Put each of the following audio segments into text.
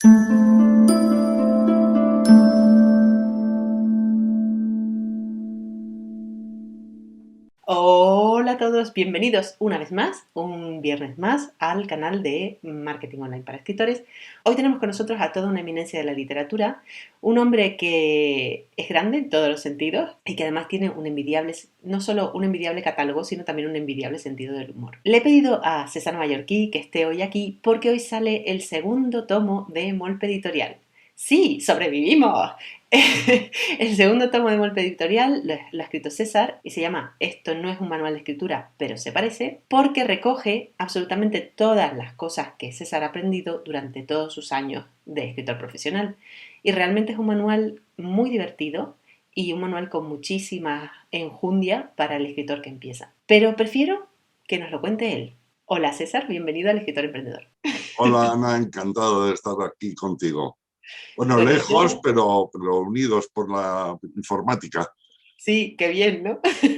Hola a todos, bienvenidos una vez más, un viernes más, al canal de Marketing Online para Escritores. Hoy tenemos con nosotros a toda una eminencia de la literatura, un hombre que es grande en todos los sentidos y que además tiene un envidiable, no solo un envidiable catálogo, sino también un envidiable sentido del humor. Le he pedido a César Mallorquí que esté hoy aquí porque hoy sale el segundo tomo de Molpe Editorial. ¡Sí, sobrevivimos! El segundo tomo de Molpe Editorial lo ha escrito César y se llama Esto no es un manual de escritura, pero se parece, porque recoge absolutamente todas las cosas que César ha aprendido durante todos sus años de escritor profesional. Y realmente es un manual muy divertido y un manual con muchísima enjundia para el escritor que empieza. Pero prefiero que nos lo cuente él. Hola César, bienvenido al Escritor Emprendedor. Hola Ana, encantado de estar aquí contigo. Bueno, Bueno, lejos, pero unidos por la informática. sí, qué bien, ¿no? Sí,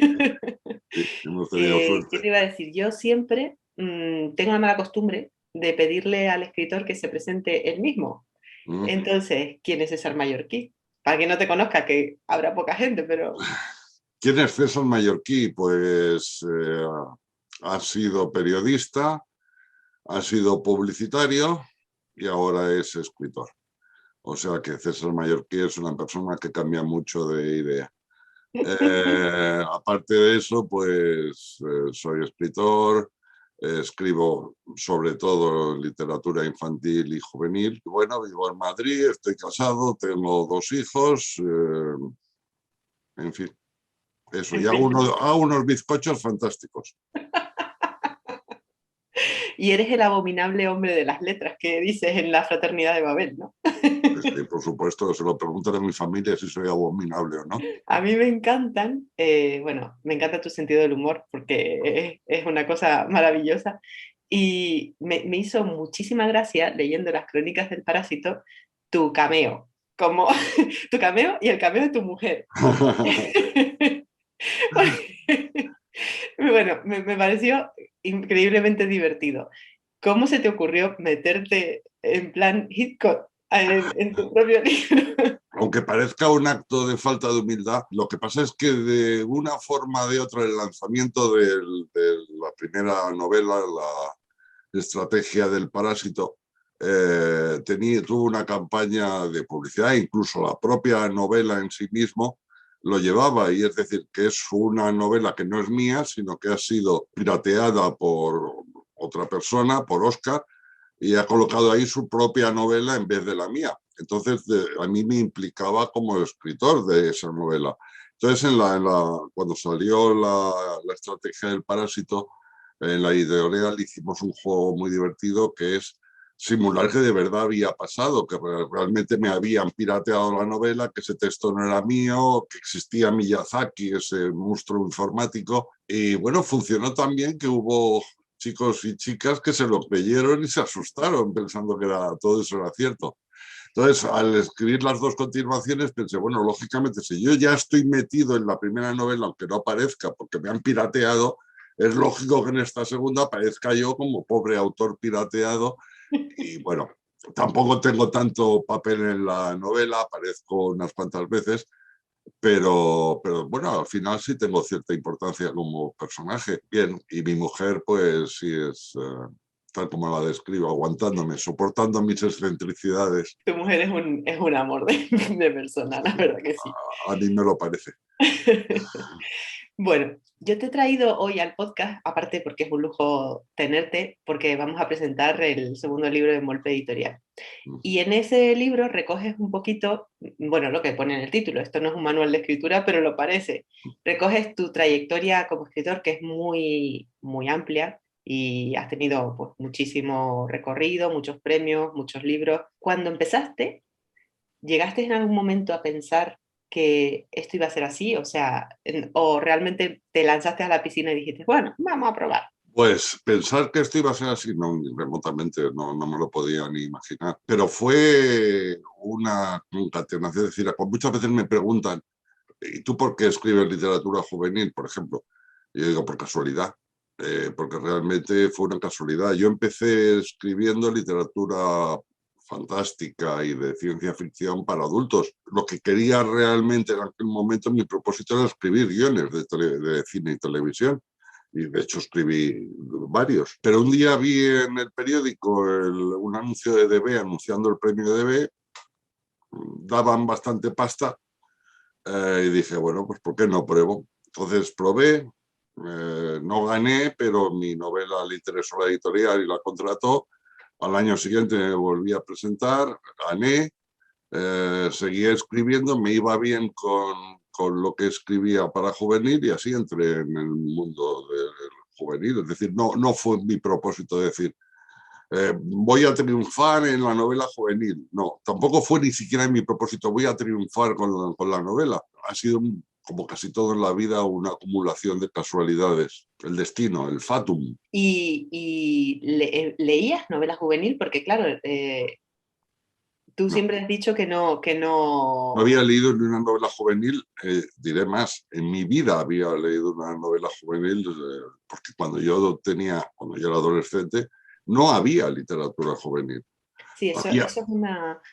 hemos tenido ¿Qué suerte. te iba a decir? Yo siempre tengo la mala costumbre de pedirle al escritor que se presente él mismo. ¿Mm? Entonces, ¿quién es César Mallorquí? Para quien no te conozca, que habrá poca gente, pero ¿Quién es César Mallorquí? Pues ha sido periodista, ha sido publicitario y ahora es escritor. O sea que César Mallorquí es una persona que cambia mucho de idea. Aparte de eso, pues soy escritor, escribo sobre todo literatura infantil y juvenil. Bueno, vivo en Madrid, estoy casado, tengo 2 hijos, en fin, eso. Y en fin. hago unos bizcochos fantásticos. Y eres el abominable hombre de las letras que dices en la Fraternidad de Babel, ¿no? Sí, por supuesto, se lo preguntan a mi familia si soy abominable o no. A mí me encantan, bueno, me encanta tu sentido del humor porque es una cosa maravillosa. Y me hizo muchísima gracia leyendo las crónicas del Parásito tu cameo, como tu cameo y el cameo de tu mujer. Bueno, me pareció increíblemente divertido. ¿Cómo se te ocurrió meterte en plan Hitchcock en tu propio libro? Aunque parezca un acto de falta de humildad, lo que pasa es que de una forma o de otra el lanzamiento de la primera novela, La estrategia del parásito, tuvo una campaña de publicidad, incluso la propia novela en sí mismo lo llevaba, y es decir, que es una novela que no es mía, sino que ha sido pirateada por otra persona, por Oscar, y ha colocado ahí su propia novela en vez de la mía. Entonces, a mí me implicaba como escritor de esa novela. Entonces, cuando salió la estrategia del parásito, en la editorial hicimos un juego muy divertido que es simular que de verdad había pasado, que realmente me habían pirateado la novela, que ese texto no era mío, que existía Miyazaki, ese monstruo informático. Y bueno, funcionó tan bien que hubo chicos y chicas que se lo creyeron y se asustaron pensando que todo eso era cierto. Entonces, al escribir las 2 continuaciones, pensé, bueno, lógicamente, si yo ya estoy metido en la primera novela, aunque no aparezca porque me han pirateado, es lógico que en esta segunda aparezca yo como pobre autor pirateado. Y bueno, tampoco tengo tanto papel en la novela, aparezco unas cuantas veces, pero bueno, al final sí tengo cierta importancia como personaje. Bien, y mi mujer pues sí es tal como la describo, aguantándome, soportando mis excentricidades. Tu mujer es un amor de persona, la verdad que sí. A mí me lo parece. Bueno, yo te he traído hoy al podcast, aparte porque es un lujo tenerte, porque vamos a presentar el segundo libro de Molpe Editorial. Y en ese libro recoges un poquito, bueno, lo que pone en el título, esto no es un manual de escritura, pero lo parece. Recoges tu trayectoria como escritor, que es muy, muy amplia, y has tenido pues, muchísimo recorrido, muchos premios, muchos libros. Cuando empezaste, ¿llegaste en algún momento a pensar que esto iba a ser así? O sea, o realmente te lanzaste a la piscina y dijiste, bueno, vamos a probar. Pues pensar que esto iba a ser así, no, ni remotamente, no me lo podía ni imaginar. Pero fue una concatenación, es decir, muchas veces me preguntan, ¿y tú por qué escribes literatura juvenil, por ejemplo? Y yo digo, por casualidad, porque realmente fue una casualidad. Yo empecé escribiendo literatura fantástica y de ciencia ficción para adultos. Lo que quería realmente en aquel momento, mi propósito era escribir guiones de cine y televisión. Y de hecho escribí varios. Pero un día vi en el periódico un anuncio de DB anunciando el premio DB, daban bastante pasta y dije, bueno, pues ¿por qué no pruebo? Entonces probé, no gané, pero mi novela le interesó a la editorial y la contrató. Al año siguiente me volví a presentar, gané, seguía escribiendo, me iba bien con lo que escribía para juvenil y así entré en el mundo del juvenil. Es decir, no fue mi propósito decir, voy a triunfar en la novela juvenil. No, tampoco fue ni siquiera mi propósito, voy a triunfar con la novela. Ha sido, como casi todo en la vida, una acumulación de casualidades. El destino, el fatum. ¿Leías novela juvenil? Porque claro, tú No, siempre has dicho que no, que no no. había leído ni una novela juvenil, diré más, en mi vida había leído una novela juvenil, porque cuando yo era adolescente, no había literatura juvenil. Sí, Había, eso es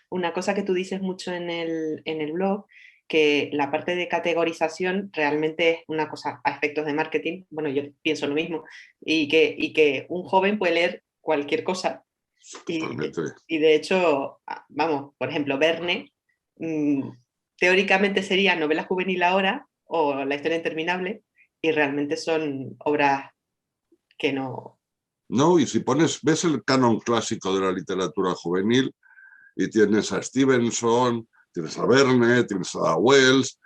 una cosa que tú dices mucho en el blog, que la parte de categorización realmente es una cosa a efectos de marketing. Bueno, yo pienso lo mismo, y que un joven puede leer cualquier cosa. Y, totalmente. y de hecho, vamos, por ejemplo, Verne, mm, teóricamente sería novela juvenil ahora o La historia interminable, y realmente son obras que no. No, y si ves el canon clásico de la literatura juvenil y tienes a Stevenson, tienes a Verne, tienes a Wells,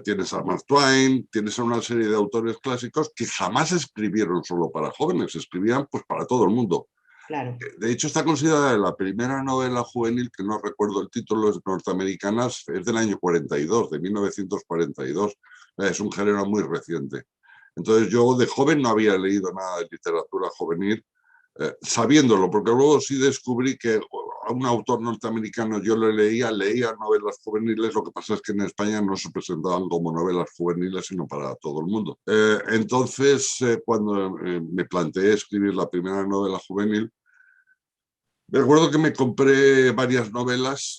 tienes a Mark Twain, tienes a una serie de autores clásicos que jamás escribieron solo para jóvenes, escribían pues para todo el mundo. Claro, De hecho, está considerada la primera novela juvenil, que no recuerdo el título, es norteamericana, es del año 42, de 1942. Es un género muy reciente. Entonces yo de joven no había leído nada de literatura juvenil, sabiéndolo, porque luego sí descubrí que a un autor norteamericano yo leía novelas juveniles, lo que pasa es que en España no se presentaban como novelas juveniles, sino para todo el mundo. Entonces, cuando me planteé escribir la primera novela juvenil, recuerdo que me compré varias novelas,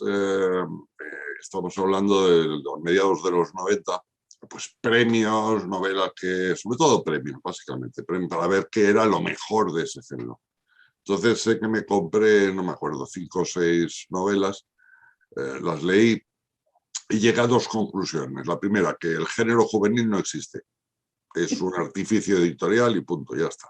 estamos hablando de los mediados de los 90, pues premios, novelas que, sobre todo premios, básicamente, premios para ver qué era lo mejor de ese género. Entonces sé que me compré, no me acuerdo, 5 o 6 novelas, las leí y llegué a 2 conclusiones. La primera, que el género juvenil no existe, es un artificio editorial y punto, ya está.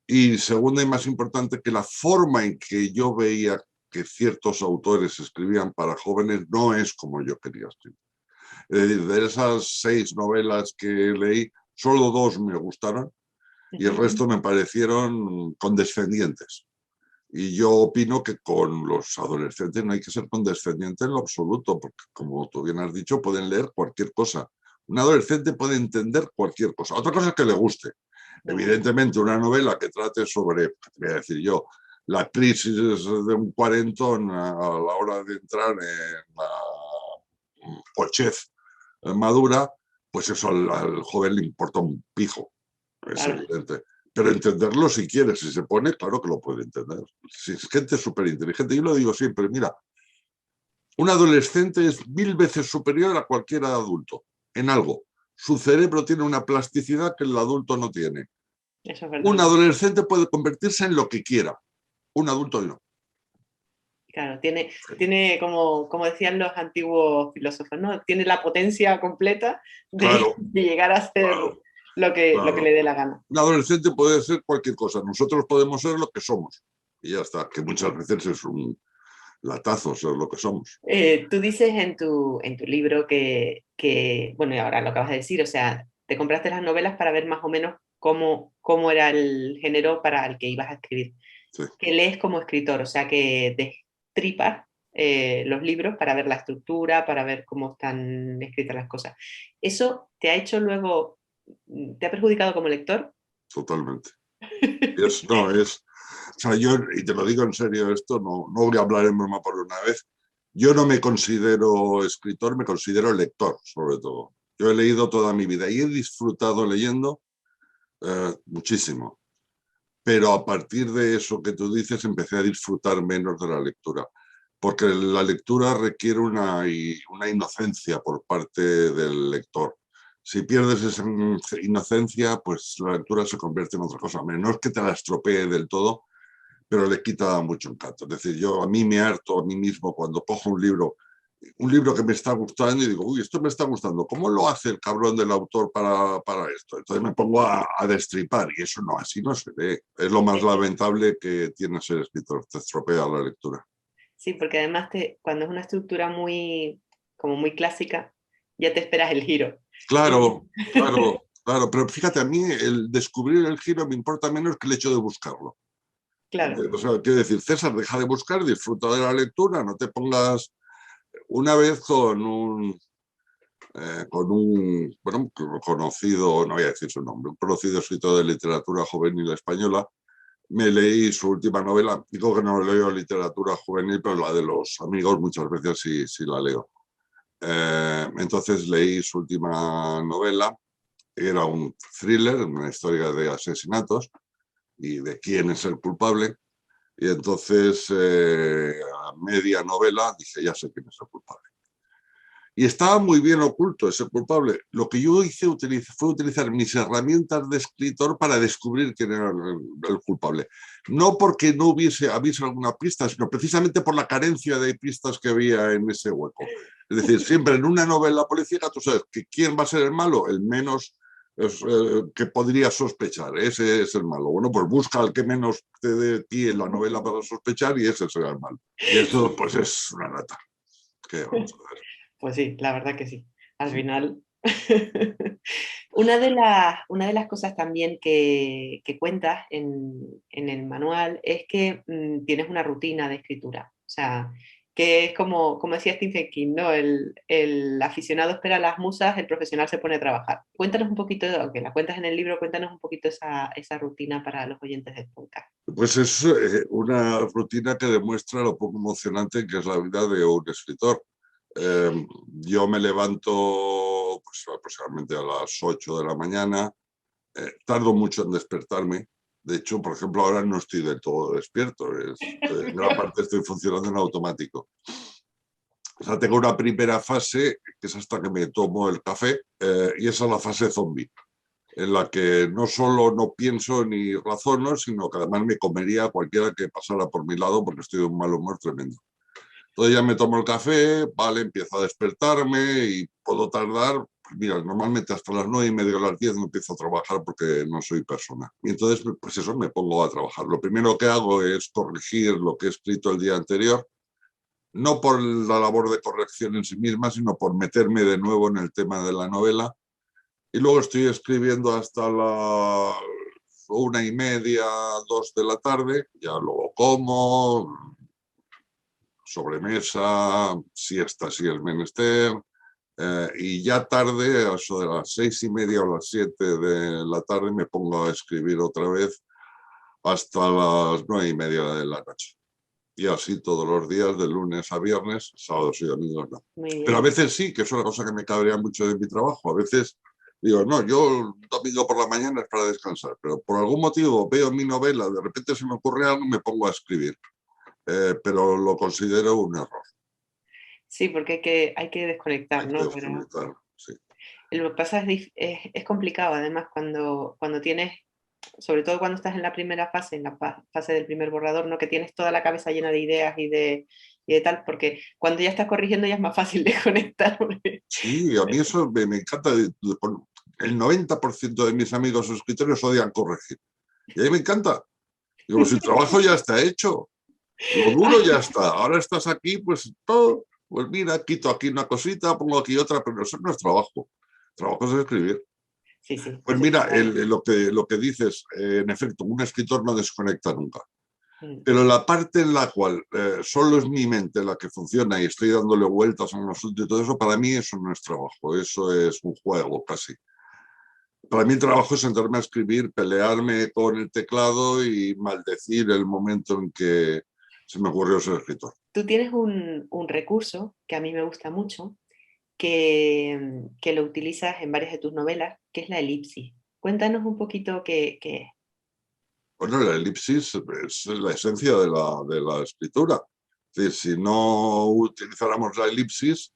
Y segunda y más importante, que la forma en que yo veía que ciertos autores escribían para jóvenes no es como yo quería escribir. Es decir, de esas 6 novelas que leí, solo 2 me gustaron y el resto me parecieron condescendientes. Y yo opino que con los adolescentes no hay que ser condescendiente en lo absoluto, porque como tú bien has dicho, pueden leer cualquier cosa. Un adolescente puede entender cualquier cosa. Otra cosa es que le guste. Evidentemente, una novela que trate sobre, ¿qué te voy a decir yo? La crisis de un cuarentón a la hora de entrar en la cochez madura, pues eso al joven le importa un pijo, es claro. evidente. Pero entenderlo si quiere, si se pone, claro que lo puede entender. Si es gente súper inteligente, yo lo digo siempre, mira, un adolescente es 1000 veces superior a cualquier adulto en algo. Su cerebro tiene una plasticidad que el adulto no tiene. Eso es Un verdad. adolescente puede convertirse en lo que quiera, un adulto no. Claro, tiene como decían los antiguos filósofos, ¿no? Tiene la potencia completa Claro, de llegar a ser claro, lo que claro. le dé la gana. Un adolescente puede ser cualquier cosa, nosotros podemos ser lo que somos. Y ya está, que muchas veces es un latazo ser lo que somos. Tú dices en tu libro bueno, y ahora lo acabas de decir, o sea, te compraste las novelas para ver más o menos cómo era el género para el que ibas a escribir. Sí, Que lees como escritor, o sea, que destripas los libros para ver la estructura, para ver cómo están escritas las cosas. ¿Eso te ha hecho luego, te ha perjudicado como lector? totalmente. No, o sea, yo, y te lo digo en serio esto, no voy a hablar en broma por una vez, yo no me considero escritor, me considero lector, sobre todo. Yo he leído toda mi vida y he disfrutado leyendo muchísimo. pero a partir de eso que tú dices empecé a disfrutar menos de la lectura, porque la lectura requiere una inocencia por parte del lector. Si pierdes esa inocencia, pues la lectura se convierte en otra cosa. No es que te la estropee del todo, pero le quita mucho encanto. Es decir, yo a mí me harto a mí mismo cuando cojo un libro que me está gustando y digo, uy, esto me está gustando, ¿cómo lo hace el cabrón del autor para esto? Entonces me pongo a destripar y eso no, así no se lee. Es lo más lamentable que tiene ser escritor, te estropea la lectura. Sí, porque además cuando es una estructura muy, como muy clásica, ya te esperas el giro. Y Claro, claro, claro, pero fíjate, a mí el descubrir el giro me importa menos que el hecho de buscarlo. claro, O sea, quiero decir, César, deja de buscar, disfruta de la lectura, no te pongas una vez con un bueno, conocido, no voy a decir su nombre, un conocido escritor de literatura juvenil española, me leí su última novela. Digo que no leo literatura juvenil, pero la de los amigos muchas veces sí la leo. Entonces leí su última novela, era un thriller, una historia de asesinatos y de quién es el culpable. Y entonces, a media novela, dije, ya sé quién es el culpable. Y estaba muy bien oculto ese culpable. Lo que yo hice fue utilizar mis herramientas de escritor para descubrir quién era el culpable. No porque no hubiese habido alguna pista, sino precisamente por la carencia de pistas que había en ese hueco. Es decir, siempre en una novela policíaca tú sabes que quién va a ser el malo, el menos que podría sospechar. Ese es el malo. Bueno, pues busca al que menos te dé ti en la novela para sospechar y ese será el malo. Y eso pues es una lata. ¿Qué vamos a ver? pues sí, la verdad que sí. Al Sí. final. Una de las cosas también que cuentas en el manual es que tienes una rutina de escritura. O sea, que es como decía Stephen King, ¿no? El aficionado espera a las musas, el profesional se pone a trabajar. Cuéntanos un poquito, aunque la cuentas en el libro, cuéntanos un poquito esa rutina para los oyentes del podcast. Pues es una rutina que demuestra lo poco emocionante que es la vida de un escritor. Yo me levanto pues, aproximadamente a las 8 de la mañana, tardo mucho en despertarme. De hecho, por ejemplo, ahora no estoy del todo despierto, en gran parte estoy funcionando en automático. O sea, tengo una primera fase que es hasta que me tomo el café y esa es la fase zombie, en la que no solo no pienso ni razono, sino que además me comería a cualquiera que pasara por mi lado porque estoy de un mal humor tremendo. Entonces ya me tomo el café, vale, empiezo a despertarme y puedo tardar, pues mira, normalmente hasta las 9:30 o las 10 no empiezo a trabajar porque no soy persona. Y entonces, pues eso, me pongo a trabajar. Lo primero que hago es corregir lo que he escrito el día anterior, no por la labor de corrección en sí misma, sino por meterme de nuevo en el tema de la novela. Y luego estoy escribiendo hasta las 1:30, 2 de la tarde, ya luego como, sobremesa, siesta si es menester, y ya tarde, a eso de las 6:30 o las 7 de la tarde, me pongo a escribir otra vez hasta las 9:30 de la noche. Y así todos los días, de lunes a viernes, sábados y domingos no. Muy Pero a bien. veces sí, que es una cosa que me cabrea mucho de mi trabajo. A veces digo, no, yo domingo por la mañana es para descansar, pero por algún motivo veo mi novela, de repente se me ocurre algo y me pongo a escribir. Pero lo considero un error. Sí, porque hay que desconectar, Hay que ¿no? desconectar, sí. Lo que pasa es complicado, además, cuando tienes, sobre todo cuando estás en la primera fase, en la fase del primer borrador, ¿no? Que tienes toda la cabeza llena de ideas y de tal, porque cuando ya estás corrigiendo ya es más fácil de conectar. Sí, a mí eso me encanta. El 90% de mis amigos escritores odian corregir. Y a mí me encanta. Digo, pues el trabajo ya está hecho. Lo duro ya está. Ahora estás aquí, pues todo. Pues mira, quito aquí una cosita, pongo aquí otra, pero eso no es trabajo. Trabajo es escribir. Sí, sí, Pues eso mira, está claro. lo que dices, en efecto, un escritor no desconecta nunca. Mm. Pero la parte en la cual solo es mi mente la que funciona y estoy dándole vueltas a un asunto y todo eso, para mí eso no es trabajo, eso es un juego casi. Para mí el trabajo es sentarme a escribir, pelearme con el teclado y maldecir el momento en que se me ocurrió ser escritor. Tú tienes un recurso que a mí me gusta mucho, que lo utilizas en varias de tus novelas, que es la elipsis. Cuéntanos un poquito qué es. Bueno, la elipsis es la esencia de la escritura. Es decir, si no utilizáramos la elipsis,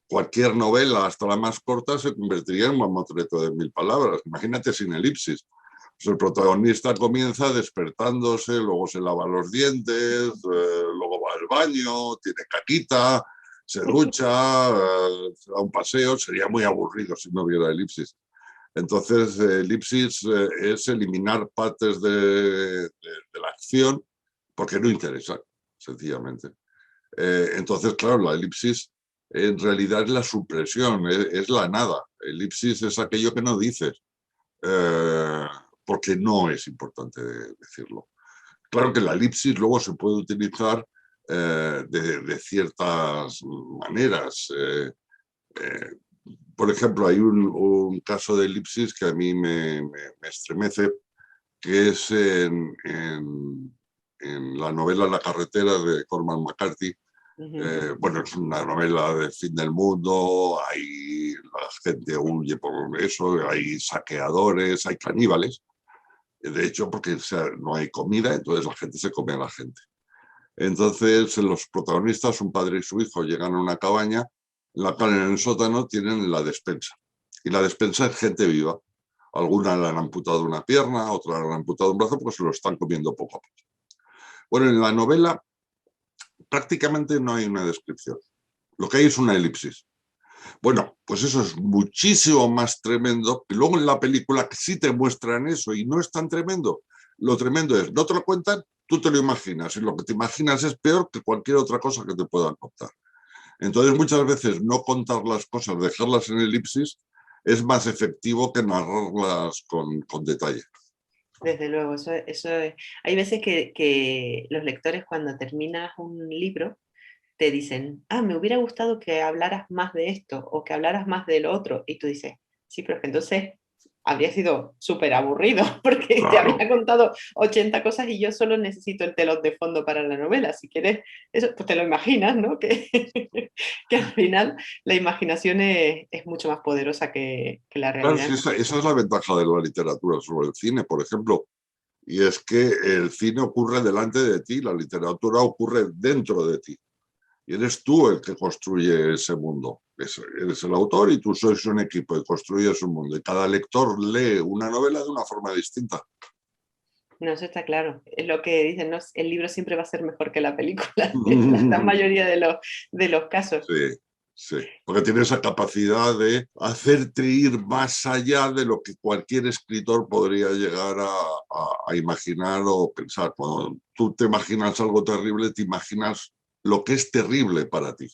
cualquier novela, hasta la más corta, se convertiría en un mamotreto de 1000 palabras. Imagínate sin elipsis. Pues el protagonista comienza despertándose, luego se lava los dientes, luego va al baño, tiene caquita, se ducha, se da un paseo. Sería muy aburrido si no hubiera elipsis. Entonces, elipsis es eliminar partes de la acción porque no interesa, sencillamente. Entonces, claro, la elipsis en realidad es la supresión, es la nada. Elipsis es aquello que no dices, eh, porque no es importante decirlo. Claro que la elipsis luego se puede utilizar de ciertas maneras. Eh, por ejemplo, hay un caso de elipsis que a mí me estremece, que es en la novela La carretera de Cormac McCarthy. Ujú. Bueno, es una novela del fin del mundo, hay, la gente huye por eso, hay saqueadores, hay caníbales. De hecho, porque o sea, no hay comida, entonces la gente se come a la gente. Entonces, los protagonistas, un padre y su hijo, llegan a una cabaña, en el sótano tienen la despensa. Y la despensa es gente viva. Algunas le han amputado una pierna, otras le han amputado un brazo, porque se lo están comiendo poco a poco. Bueno, en la novela prácticamente no hay una descripción. Lo que hay es una elipsis. Bueno, pues eso es muchísimo más tremendo. Y luego en la película sí te muestran eso y no es tan tremendo. Lo tremendo es, no te lo cuentan, tú te lo imaginas. Y lo que te imaginas es peor que cualquier otra cosa que te puedan contar. Entonces, muchas veces no contar las cosas, dejarlas en elipsis, es más efectivo que narrarlas con detalle. Desde luego, hay veces que los lectores cuando terminas un libro te dicen, ah, me hubiera gustado que hablaras más de esto o que hablaras más de lo otro. Y tú dices, sí, pero es que entonces habría sido súper aburrido porque te Claro. habría contado 80 cosas y yo solo necesito el telón de fondo para la novela. Si quieres, eso, pues te lo imaginas, ¿no? Que al final la imaginación es mucho más poderosa que la Claro, realidad. sí, esa es la ventaja de la literatura sobre el cine, por ejemplo. Y es que el cine ocurre delante de ti, la literatura ocurre dentro de ti. Y eres tú el que construye ese mundo. Eres el autor y tú sois un equipo y construyes un mundo. Y cada lector lee una novela de una forma distinta. No, eso está claro. Es lo que dicen, ¿no? El libro siempre va a ser mejor que la película, en la gran mayoría de los casos. Sí, sí. Porque tiene esa capacidad de hacerte ir más allá de lo que cualquier escritor podría llegar a imaginar o pensar. Cuando tú te imaginas algo terrible, te imaginas lo que es terrible para ti.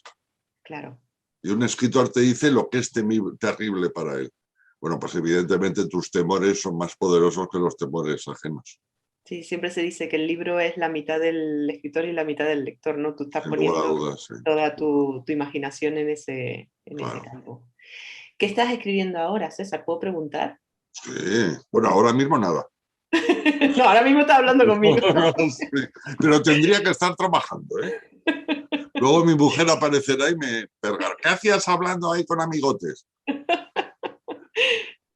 Claro. Y un escritor te dice lo que es terrible para él. Bueno, pues evidentemente tus temores son más poderosos que los temores ajenos, Sí, siempre se dice que el libro es la mitad del escritor y la mitad del lector, ¿no? Tú estás sin lugar a poniendo dudas. Sí, toda tu imaginación en ese claro. campo. ¿Qué estás escribiendo ahora, César? ¿Puedo preguntar? Sí. Bueno, ahora mismo nada. No, ahora mismo estás hablando conmigo. Sí. Pero tendría que estar trabajando, ¿eh? Luego mi mujer aparecerá y me pergará. ¿Qué hacías hablando ahí con amigotes?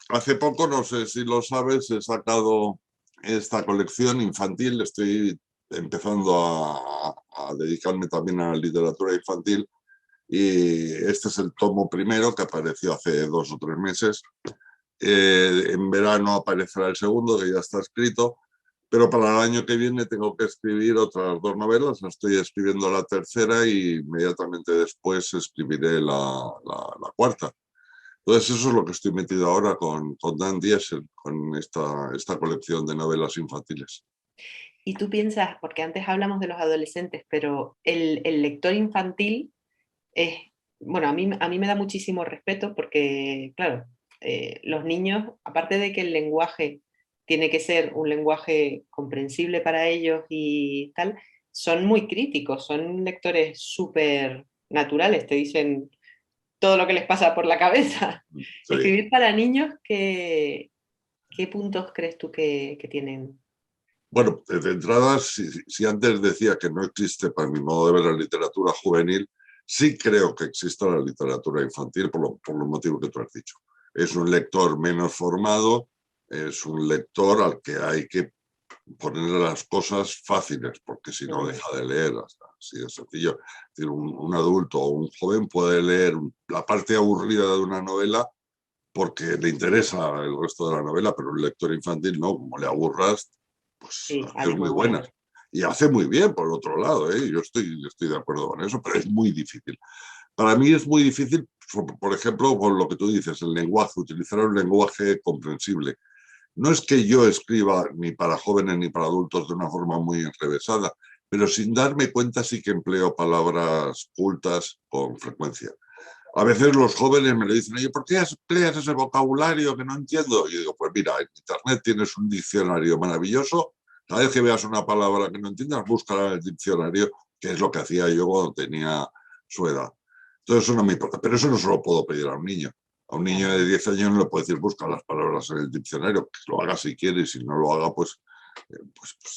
Hace poco, no sé si lo sabes, he sacado esta colección infantil. Estoy empezando a dedicarme también a la literatura infantil y este es el tomo primero que apareció hace 2 o 3 meses. En verano aparecerá el segundo, que ya está escrito, pero para el año que viene tengo que escribir otras 2 novelas. Estoy escribiendo la tercera y inmediatamente después escribiré la cuarta. Entonces eso es lo que estoy metido ahora con Dan Diesel, con esta colección de novelas infantiles. Y tú piensas, porque antes hablamos de los adolescentes, pero el lector infantil es, bueno, a mí me da muchísimo respeto porque, claro, los niños, aparte de que el lenguaje tiene que ser un lenguaje comprensible para ellos y tal, son muy críticos, son lectores súper naturales, te dicen todo lo que les pasa por la cabeza. Sí. Escribir para niños, ¿qué puntos crees tú que tienen? Bueno, de entrada, si antes decía que no existe, para mi modo de ver, la literatura juvenil, sí creo que existe la literatura infantil por los motivos que tú has dicho. Es un lector menos formado, es un lector al que hay que ponerle las cosas fáciles, porque si no Ujú. deja de leer, así de sencillo. Es decir, un adulto o un joven puede leer la parte aburrida de una novela porque le interesa el resto de la novela, pero un lector infantil no, como le aburras, pues Sí, hace muy buenas. abrumador. Y hace muy bien, por otro lado, ¿eh? Yo estoy de acuerdo con eso, pero es muy difícil. Para mí es muy difícil, por ejemplo, con lo que tú dices, el lenguaje, utilizar un lenguaje comprensible. No es que yo escriba ni para jóvenes ni para adultos de una forma muy enrevesada, pero sin darme cuenta sí que empleo palabras cultas con frecuencia. A veces los jóvenes me lo dicen, oye, ¿por qué empleas ese vocabulario que no entiendo? Y yo digo, pues mira, en Internet tienes un diccionario maravilloso. Cada vez que veas una palabra que no entiendas, búscala en el diccionario, que es lo que hacía yo cuando tenía su edad. Entonces eso no me importa, pero eso no se lo puedo pedir a un niño. A un niño de Claro. 10 años no le puedo decir, busca las palabras en el diccionario, que lo haga si quiere y si no lo haga, pues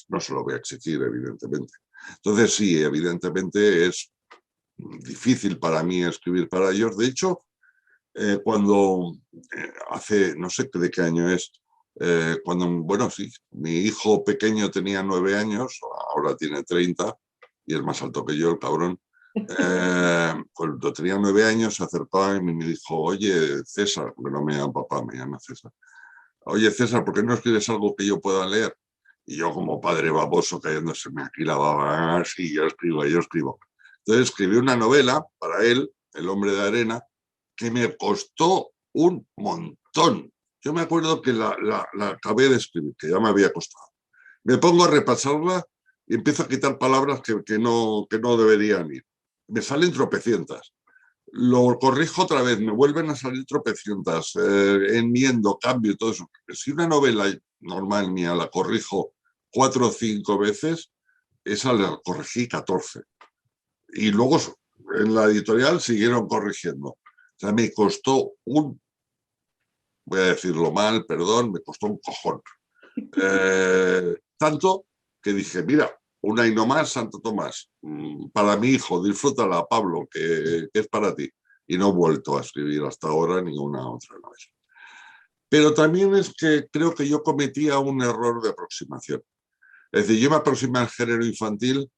no se lo voy a exigir, evidentemente. Entonces sí, evidentemente es difícil para mí escribir para ellos. De hecho, cuando hace, no sé de qué año es, cuando, bueno, sí, mi hijo pequeño tenía 9 años, ahora tiene 30 y es más alto que yo, el cabrón. Cuando tenía 9 años se acercó a mí y me dijo, oye, César, porque no me llama papá, me llama César. Oye, César, ¿por qué no escribes algo que yo pueda leer? Y yo como padre baboso cayéndoseme aquí la baba, ah, sí, yo escribo, yo escribo. Entonces escribí una novela para él, El hombre de arena, que me costó un montón. Yo me acuerdo que la acabé de escribir, que ya me había costado. Me pongo a repasarla y empiezo a quitar palabras que no deberían ir. Me salen tropecientas. Lo corrijo otra vez, me vuelven a salir tropecientas, enmiendo, cambio, todo eso. Si una novela normal mía la corrijo 4 o 5 veces, esa la corregí 14. Y luego en la editorial siguieron corrigiendo. O sea, me costó voy a decirlo mal, perdón, me costó un cojón. Tanto que dije, mira, una y no más, Santo Tomás, para mi hijo, disfrútala, Pablo, que es para ti. Y no he vuelto a escribir hasta ahora ninguna otra novela. Pero también es que creo que yo cometía un error de aproximación. Es decir, yo me aproximé al género infantil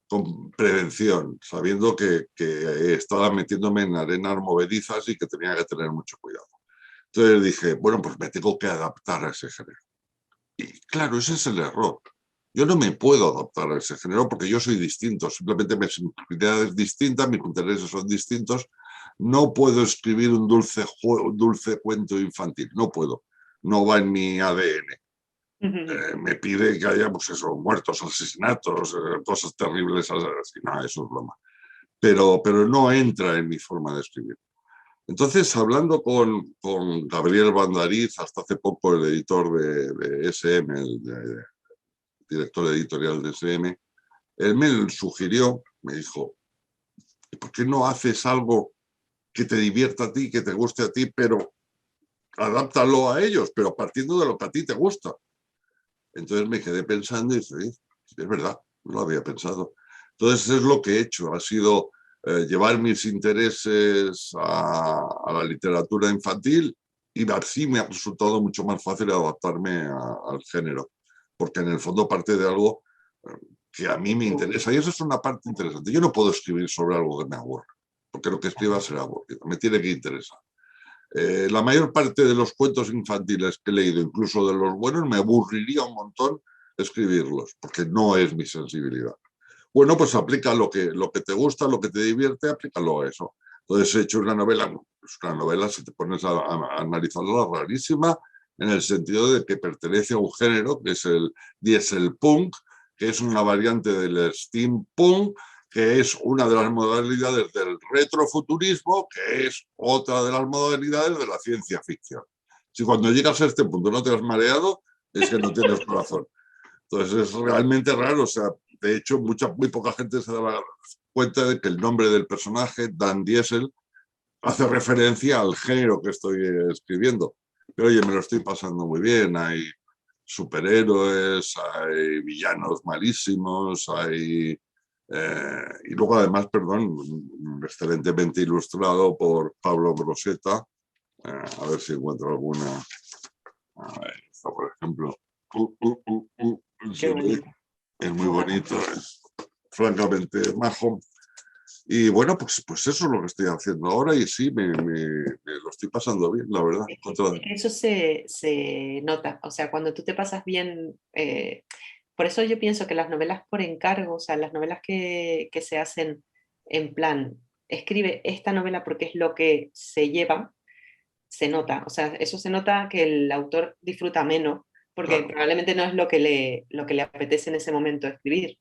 con prevención, sabiendo que estaba metiéndome en arenas movedizas y que tenía que tener mucho cuidado. Entonces dije, bueno, pues me tengo que adaptar a ese género. Y claro, ese es el error. Yo no me puedo adaptar a ese género porque yo soy distinto, simplemente mi sensibilidad es distinta, mis intereses son distintos. No puedo escribir un dulce cuento infantil, no puedo, no va en mi ADN. Me pide que haya, pues eso, muertos, asesinatos, cosas terribles, así, no, eso es broma. Pero no entra en mi forma de escribir. Entonces, hablando con Gabriel Bandariz, hasta hace poco el editor de SM, el director editorial de SM, él me sugirió, me dijo, ¿por qué no haces algo que te divierta a ti, que te guste a ti, pero adáptalo a ellos, pero partiendo de lo que a ti te gusta? Entonces me quedé pensando y dije, es verdad, no lo había pensado. Entonces es lo que he hecho, ha sido llevar mis intereses a la literatura infantil y así me ha resultado mucho más fácil adaptarme al género, porque en el fondo parte de algo que a mí me interesa y eso es una parte interesante. Yo no puedo escribir sobre algo que me aburra, porque lo que escriba será aburrido, me tiene que interesar. La mayor parte de los cuentos infantiles que he leído, incluso de los buenos, me aburriría un montón escribirlos, porque no es mi sensibilidad. Bueno, pues aplica lo que te gusta, lo que te divierte, aplícalo a eso. Entonces he hecho una novela, pues una novela, si te pones a analizarla, rarísima, en el sentido de que pertenece a un género que es el diesel punk, que es una variante del steampunk, que es una de las modalidades del retrofuturismo, que es otra de las modalidades de la ciencia ficción. Si cuando llegas a este punto no te has mareado, es que no tienes corazón. Entonces es realmente raro, o sea, de hecho muy poca gente se da cuenta de que el nombre del personaje, Dan Diesel, hace referencia al género que estoy escribiendo. Pero oye, me lo estoy pasando muy bien, hay superhéroes, hay villanos malísimos, y luego además, perdón, excelentemente ilustrado por Pablo Groseta. A ver si encuentro alguna. A ver, esta, por ejemplo. Qué Sí, bonito. es muy bonito, es francamente majo. Y bueno, pues eso es lo que estoy haciendo ahora y sí, me lo estoy pasando bien, la verdad. Es que eso se nota, o sea, cuando tú te pasas bien, por eso yo pienso que las novelas por encargo, o sea, las novelas que se hacen en plan, escribe esta novela porque es lo que se lleva, se nota, o sea, eso se nota que el autor disfruta menos, porque Claro. probablemente no es lo que le apetece en ese momento escribir.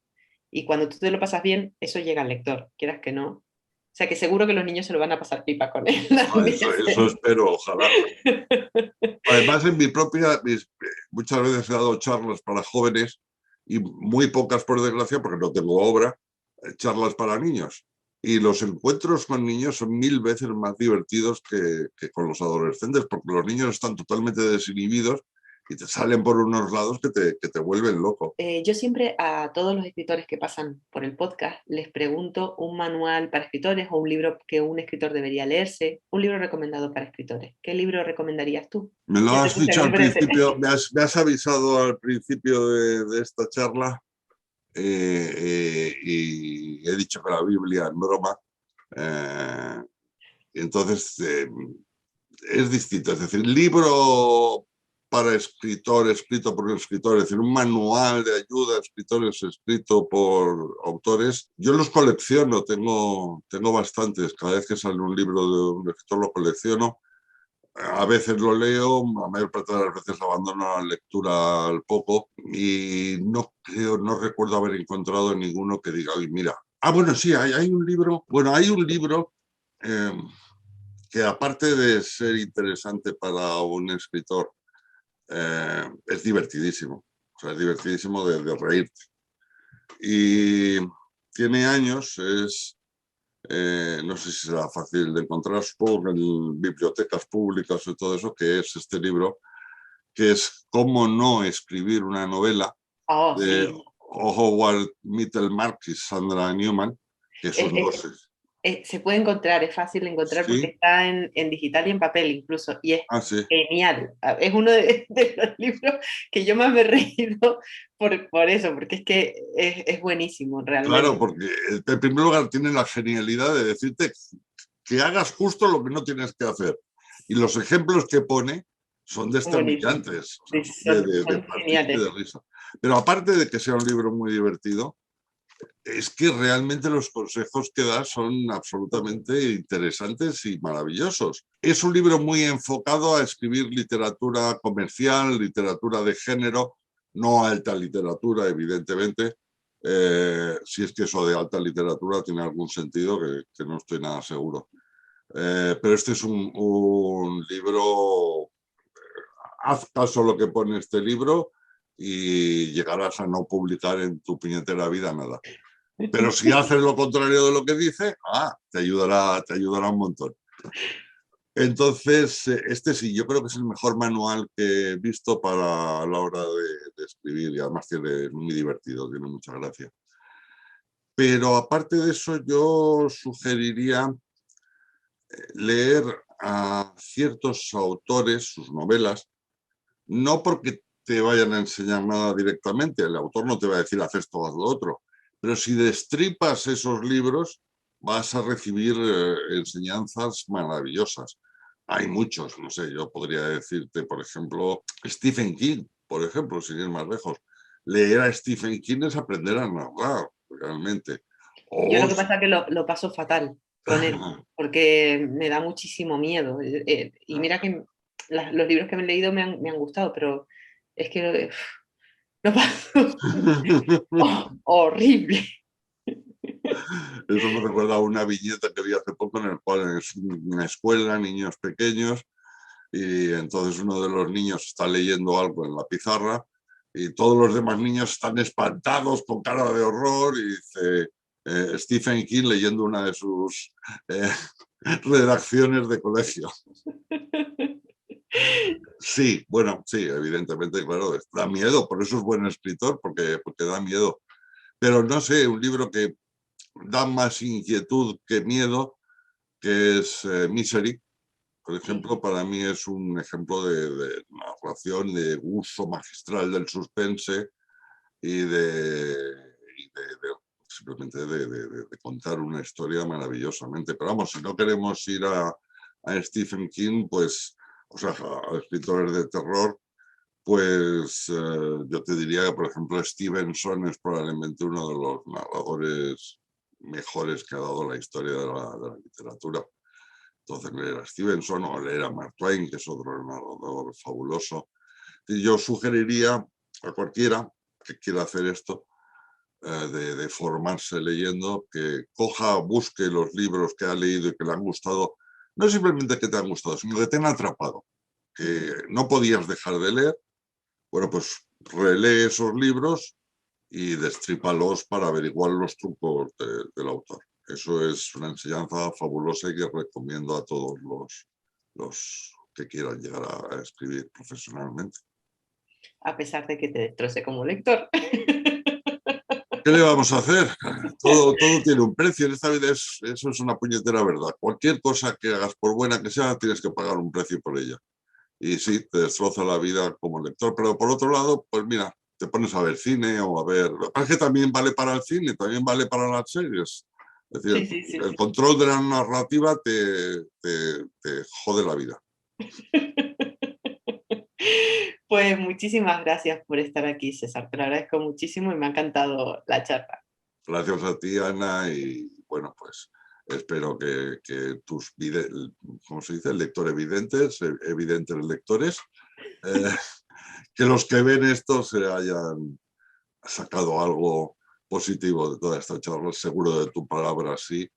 Y cuando tú te lo pasas bien, eso llega al lector, quieras que no. O sea, que seguro que los niños se lo van a pasar pipa con él Ah, eso también. espero, ojalá. Además, en mi propia, muchas veces he dado charlas para jóvenes y muy pocas, por desgracia, porque no tengo obra, charlas para niños. Y los encuentros con niños son 1000 veces más divertidos que con los adolescentes, porque los niños están totalmente desinhibidos y te salen por unos lados que te vuelven loco. Yo siempre a todos los escritores que pasan por el podcast les pregunto un manual para escritores o un libro que un escritor debería leerse, un libro recomendado para escritores. ¿Qué libro recomendarías tú? Me lo Ya te has puse dicho el al brete. principio, me has avisado al principio de esta charla y he dicho que la Biblia en broma. Eh, entonces, es distinto. Es decir, libro para escritor, escrito por un escritor, es decir, un manual de ayuda a escritores escrito por autores. Yo los colecciono, tengo bastantes. Cada vez que sale un libro de un escritor lo colecciono. A veces lo leo, la mayor parte de las veces abandono la lectura al poco y no recuerdo haber encontrado ninguno que diga, oye, mira, bueno, sí, hay un libro, bueno, hay un libro eh, que aparte de ser interesante para un escritor, es divertidísimo, o sea, es divertidísimo de reírte. Y tiene años, no sé si será fácil de encontrar, supongo que en bibliotecas públicas y todo eso, que es este libro, que es Cómo no escribir una novela, Oh, de sí. Howard Mittelmark y Sandra Newman, que Es, son es- dos. se puede encontrar, es fácil de encontrar porque Sí, está en digital y en papel incluso, y es sí. genial. Es uno de los libros que yo más me he reído por eso, porque es que es buenísimo Claro, realmente. porque en primer lugar tiene la genialidad de decirte que hagas justo lo que no tienes que hacer. Y los ejemplos que pone son Son buenísimos. desterminantes, o sea, Sí, son de son partirte geniales. de risa. Pero aparte de que sea un libro muy divertido, es que realmente los consejos que da son absolutamente interesantes y maravillosos. Es un libro muy enfocado a escribir literatura comercial, literatura de género, no alta literatura, evidentemente. Si es que eso de alta literatura tiene algún sentido, que no estoy nada seguro. Pero este es un libro, haz caso a lo que pone este libro y llegarás a no publicar en tu puñetera vida nada. Pero si haces lo contrario de lo que dice, te ayudará un montón. Entonces, este sí, yo creo que es el mejor manual que he visto para la hora de escribir y además tiene, es muy divertido, tiene mucha gracia. Pero aparte de eso, yo sugeriría leer a ciertos autores, sus novelas, no porque te vayan a enseñar nada directamente, el autor no te va a decir haz esto, haz lo otro, pero si destripas esos libros vas a recibir enseñanzas maravillosas. Hay muchos, no sé, yo podría decirte, por ejemplo, Stephen King, por ejemplo, sin ir más lejos. Leer a Stephen King es aprender a narrar, realmente. Yo lo O, que pasa es que lo paso fatal con él, porque me da muchísimo miedo. Y mira que los libros que me he leído me han gustado, pero es que lo paso horrible. Eso me recuerda a una viñeta que vi hace poco en el cual es una escuela, niños pequeños, y entonces uno de los niños está leyendo algo en la pizarra y todos los demás niños están espantados con cara de horror y dice Stephen King leyendo una de sus eh, redacciones de colegio. Sí, bueno, sí, evidentemente, claro, da miedo, por eso es buen escritor, porque da miedo. Pero no sé, un libro que da más inquietud que miedo, que es Misery, por Sí. ejemplo, para mí es un ejemplo de narración, de uso magistral del suspense, simplemente de contar una historia maravillosamente. Pero vamos, si no queremos ir a Stephen King, pues, o sea, a escritores de terror, pues yo te diría que, por ejemplo, Stevenson es probablemente uno de los narradores mejores que ha dado la historia de la literatura. Entonces, leer a Stevenson o leer a Mark Twain, que es otro narrador fabuloso. Y yo sugeriría a cualquiera que quiera hacer esto, de formarse leyendo, que coja, busque los libros que ha leído y que le han gustado, no simplemente que te han gustado, sino que te han atrapado, que no podías dejar de leer. Bueno, pues relee esos libros y destrípalos para averiguar los trucos del autor. Eso es una enseñanza fabulosa y que recomiendo a todos los que quieran llegar a escribir profesionalmente. A pesar de que te destroce como lector. ¿Qué le vamos a hacer? Todo tiene un precio en esta vida, eso es una puñetera verdad. Cualquier cosa que hagas, por buena que sea, tienes que pagar un precio por ella. Y sí, te destroza la vida como lector, pero por otro lado, pues mira, te pones a ver cine o a ver... Lo que pasa es que también vale para el cine, también vale para las series. Es decir, Sí, sí, sí, el sí. control de la narrativa te jode la vida. Pues muchísimas gracias por estar aquí, César. Te lo agradezco muchísimo y me ha encantado la charla. Gracias a ti, Ana, y bueno, pues espero que tus, ¿cómo se dice? Lectores evidentes, evidentes lectores, eh, que los que ven esto se hayan sacado algo positivo de toda esta charla, seguro de tu palabra sí,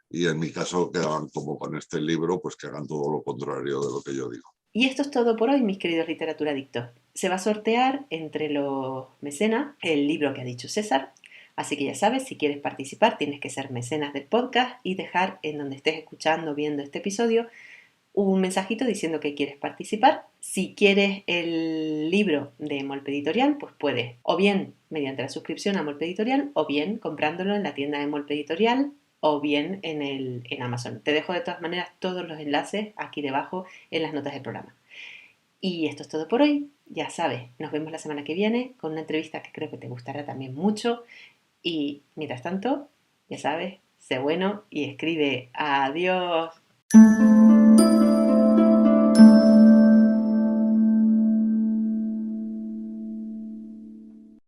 y en mi caso que hagan como con este libro, pues que hagan todo lo contrario de lo que yo digo. Y esto es todo por hoy, mis queridos literatura adictos. Se va a sortear entre los mecenas el libro que ha dicho César. Así que ya sabes, si quieres participar, tienes que ser mecenas del podcast y dejar en donde estés escuchando o viendo este episodio un mensajito diciendo que quieres participar. Si quieres el libro de Molpe Editorial, pues puedes o bien mediante la suscripción a Molpe Editorial o bien comprándolo en la tienda de Molpe Editorial o bien en Amazon. Te dejo de todas maneras todos los enlaces aquí debajo en las notas del programa. Y esto es todo por hoy. Ya sabes, nos vemos la semana que viene con una entrevista que creo que te gustará también mucho. Y mientras tanto, ya sabes, sé bueno y escribe adiós.